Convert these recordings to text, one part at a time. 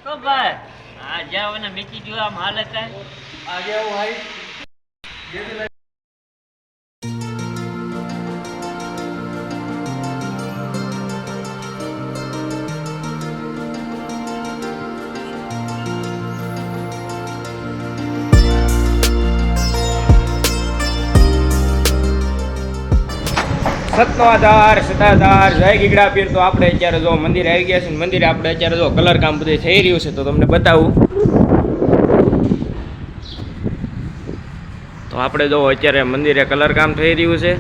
तो भाई आ जाओ ना मिकी जो हम हालत है आ गया वो भाई ये भी સતનો આધાર સતાધાર જય ગીગડા પીર. તો આપણે અત્યારે જો મંદિરે આવી ગયા છે ને મંદિરે આપણે અત્યારે જો કલર કામ બધું થઈ રહ્યું છે તો તમને બતાવું. તો આપણે જો અત્યારે મંદિરે કલર કામ થઈ રહ્યું છે.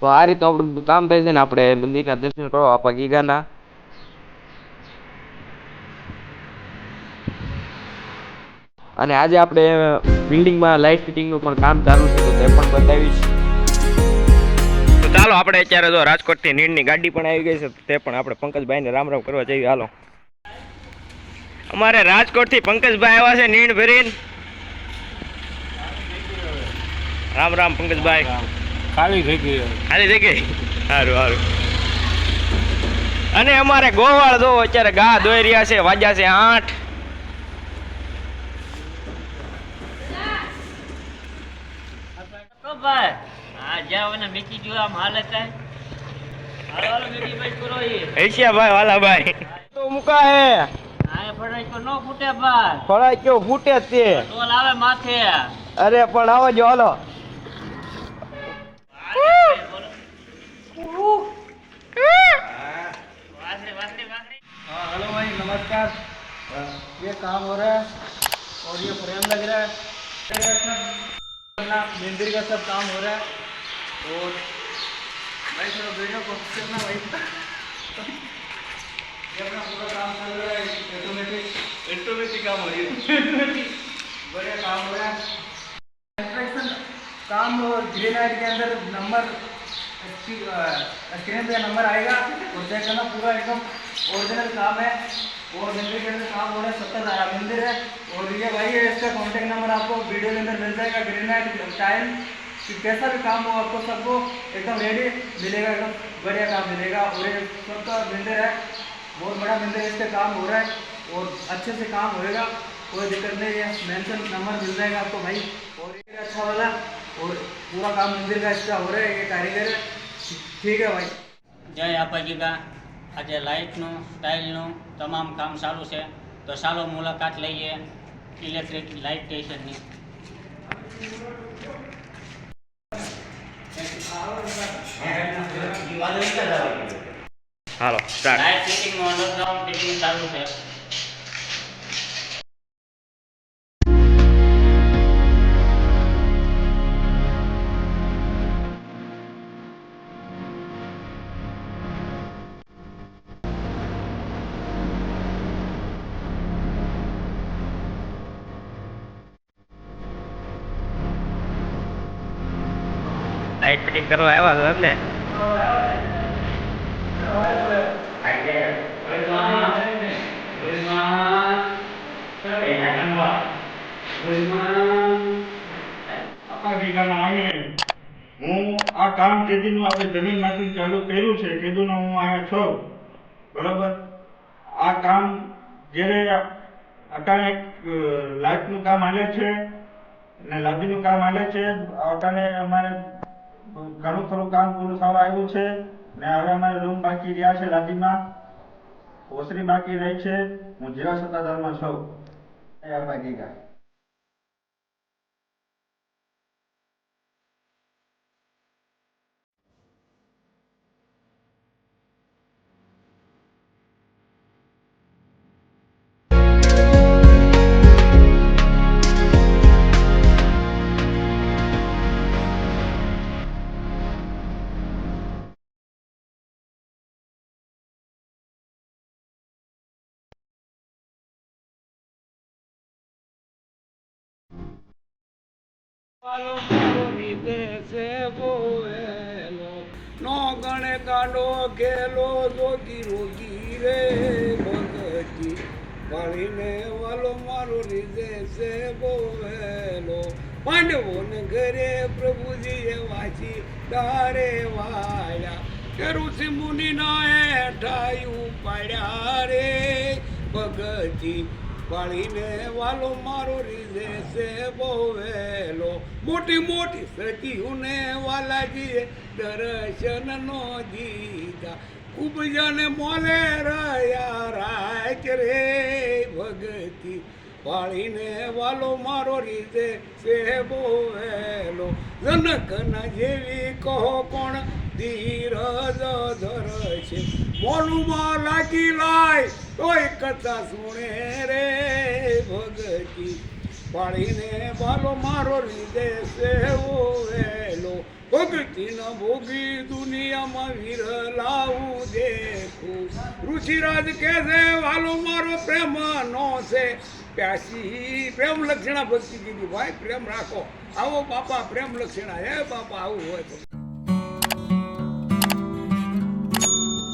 તો આ રીતનું આપણું કામ થાય છે ને આપણે મંદિરના દર્શન કરો આપણા ગીગાના. અને આજે આપણે બિલ્ડિંગમાં લાઇટ ફિટિંગનું પણ કામ ચાલુ છે તો તે પણ બતાવીશ. તો ચાલો આપણે અત્યારે જો રાજકોટથી નીરની ગાડી પણ આવી ગઈ છે તે પણ આપણે પંકજભાઈને રામ રામ કરવા જઈએ. હાલો અમારે રાજકોટથી પંકજભાઈ આવ્યા છે નીણ ભરીને. રામ રામ પંકજભાઈ. ખાલી થઈ ગઈ ખાલી થઈ ગઈ. સારું સારું. અને અમારે ગોવાળ જો અત્યારે ગા દોઈ રહ્યા છે. વાગ્યા છે 8. तो भाई आ जाओ ना मिकी जो हम हालत है हालो हालो मिकी भाई करो ये એશિયાભાઈ વાલાભાઈ તો મુકા હે आए पड़ाई को नो फूटे भाई ફળાઈ કેવો ફૂટે જ તે. टोल आवे माथे અરે પણ આવો જો હાલો. वासरे वासरे वासरे हाँ हेलो भाई नमस्कार। ये काम हो रहा है और ये फ्रेम लग रहा है मंदिर का सब काम हो रहा है और भाई थोड़ा वीडियो को करना भाई। ये अपना पूरा काम चल रहा है ऑटोमेटिक काम हो रही है बढ़िया काम हो रहा है। कंस्ट्रक्शन काम ग्रीन लाइट के अंदर नंबर स्क्रीन पे नंबर आएगा और चेक करना पूरा एकदम ओरिजिनल काम है और मंदिर के अंदर काम हो रहा है 70 मंदिर है और ये भाई है इसका कॉन्टेक्ट नंबर आपको वीडियो के अंदर मिल जाएगा। ग्रीन लाइट टाइल कैसा भी काम हो आपको सबको एकदम रेडी मिलेगा एकदम बढ़िया काम मिलेगा और ये सबका मंदिर है बहुत बड़ा मंदिर है इसका काम हो रहा है और अच्छे से काम होएगा कोई दिक्कत नहीं है। मेंशन नंबर मिल जाएगा आपको भाई और ये अच्छा वाला और पूरा काम मंदिर का इसका हो रहा है ये कारीगर है ठीक है भाई। જય આપા ગીગા આજે લાઇટનું ટાઇલનું તમામ કામ ચાલુ છે તો ચાલો મુલાકાત લઈએ ઇલેક્ટ્રિક લાઇટ સ્ટેશનની. હાલો સ્ટાર્ટ. લાઇટ ફિટિંગનું અંડરગ્રાઉન્ડ ફિટિંગ ચાલુ છે. લાઈટ ફિટિંગ કરવા આવ્યા છો એમને. હું આ કામ કેદીનું આપણે જમીનમાંથી ચાલુ કર્યું છે કેદુનો હું અહીંયા છું બરાબર. આ કામ જ્યારે અટાણે લાઇટનું કામ હાલે છે અને લાદીનું કામ હાલે છે. અટાણે અમારે ઘણું ખરું કામ પૂરું થવા આવ્યું છે ને હવે અમારે રૂમ બાકી રહ્યા છે લાદીમાં ઓસરી બાકી રહી છે. હું જીરા સત્તાધારમાં છું આ બાકી ગયા. લીધે છે બોવેલો નો ગણે ગાંડો ખેલો જોગી રોગી રે ભગતી પાણીને વાલો મારો લીધે છે બોવેલો પાંડવોને ઘરે પ્રભુજીએ વાંચી તારે વાળ્યા કે ઋષિ મુનિના હેઠાયું પાડ્યા રે ભગતી પાણીને વાલો મારો લીધે છે બોવેલો મોટી મોટી સતીઓને વાલાજીએ દર્શન નો દીધા ખૂબ જને મોલે રહ્યા રાચ રે ભગતી પાણીને વાલો મારો લીધે છે બોવેલો જનકના જેવી કહો કોણ ધીરજ ધરશે મોલુમાં લાગી લાય તોય કથા સુણે રે ભગતી પાણીને વાલો મારો લીધે છે બોવેલો ભગતી ન ભોગી દુનિયામાં વિરલાવું દેખું ઋષિરાજ કે છે વાલો મારો પ્રેમ નો છે પ્યાસી પ્રેમ લક્ષણા ભક્તિ કીધી ભાઈ પ્રેમ રાખો આવો બાપા પ્રેમ લક્ષણા હે બાપા આવું હોય તો